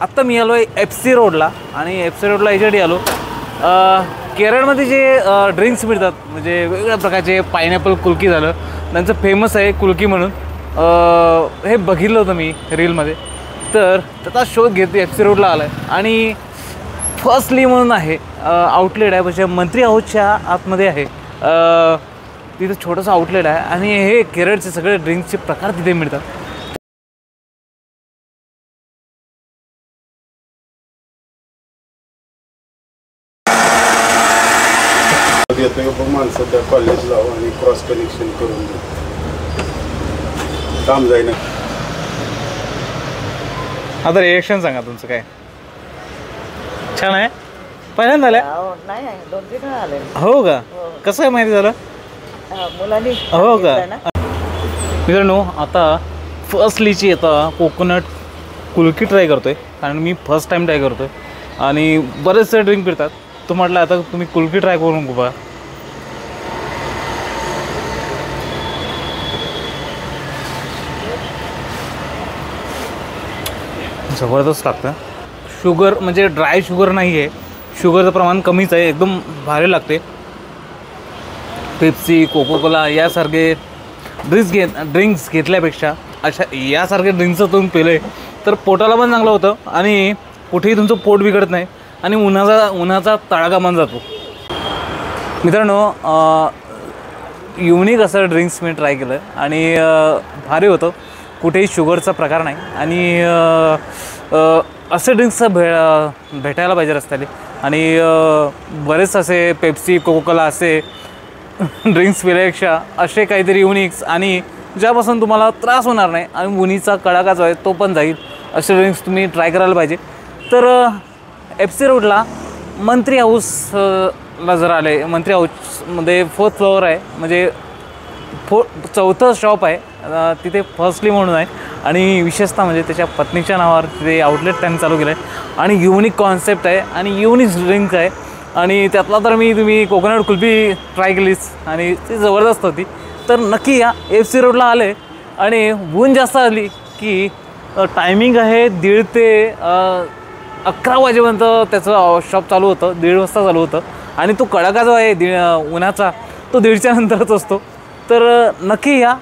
आत्ता मी आलो आहे FC रोडला आणि FC रोडला याच्यासाठी आलो. केरळमध्ये जे ड्रिंक्स मिळतात म्हणजे वेगवेगळ्या प्रकारचे पायनॅपल कुल्फी झालं, त्यांचं फेमस आहे कुल्फी म्हणून. हे बघितलं होतं मी रीलमध्ये, तर त्याचा शोध घेत FC रोडला आला आहे. आणि फर्स्टली म्हणून आहे आउटलेट आहे, म्हणजे मंत्री हाऊसच्या आतमध्ये आहे. तिथं छोटंसं आउटलेट आहे आणि हे केरळचे सगळे ड्रिंक्सचे प्रकार तिथे मिळतात. सध्या कॉलेज लाव आणि क्रॉस कनेक्शन करून काम जाईना. आता रिएक्शन सांगा तुमचं काय. छान आहे. पहिल्यांदा आलं नाही, 2-3 वेळा आले. हो का? कसं आहे माहिती झालं मुलांनी. हो का? मित्रांनो, आता फर्स्टलीची आता कोकोनट कुल्फी ट्राय करतोय, कारण मी फर्स्ट टाइम ट्राय करतोय आणि बरेचसे ड्रिंक पितात. तो म्हटलं आता तुम्ही कुल्फी ट्राय करून बघा. जबरदस्त लागतं. शुगर म्हणजे ड्राय शुगर नाही आहे, शुगरचं प्रमाण कमीच आहे, एकदम भारी लागते. पेप्सी, कोकोकोला यासारखे ड्रिंक्स घेतल्यापेक्षा अशा यासारखे ड्रिंक्सचं तुम्ही पिले तर पोटाला पण चांगलं होतं आणि कुठेही तुमचं पोट बिघडत नाही आणि उन्हाचा तडाखा पण जातो. मित्रांनो, युनिक असं ड्रिंक्स मी ट्राय केलं आणि भारी होतं. कुठेही शुगरचा प्रकार नाही आणि असे ड्रिंक्स भेटायला पाहिजे रस्त्याने. आणि बरेच असे पेप्सी, कोकोकोला असे ड्रिंक्स पिल्यापेक्षा असे काहीतरी युनिक्स आणि ज्यापासून तुम्हाला त्रास होणार नाही आणि उन्हाचा कडाका जो आहे तो पण जाईल, असे ड्रिंक्स तुम्ही ट्राय करायला पाहिजे. तर FC रोडला मंत्री हाऊसला जर आले, मंत्री हाऊसमध्ये 4th फ्लोअर आहे, म्हणजे 4थं शॉप आहे तिथे फर्स्टली म्हणून आहे. आणि विशेषतः म्हणजे त्याच्या पत्नीच्या नावावर तिथे आउटलेट त्यांनी चालू केलं आहे आणि युनिक कॉन्सेप्ट आहे आणि युनिक ड्रिंक आहे. आणि त्यातला तर तुम्ही कोकोनट कुल्फी ट्राय केलीच आणि ती जबरदस्त होती. तर नक्की या FC रोडला आले आणि ऊन जास्त आली की टायमिंग आहे 1:30 ते 11 वाजेपर्यंत त्याचं शॉप चालू होतं, 1:30 वाजता चालू होतं. आणि तो कडाका जो आहे उन्हाचा तो 1:30च्या नंतरच असतो. तर नक्की या.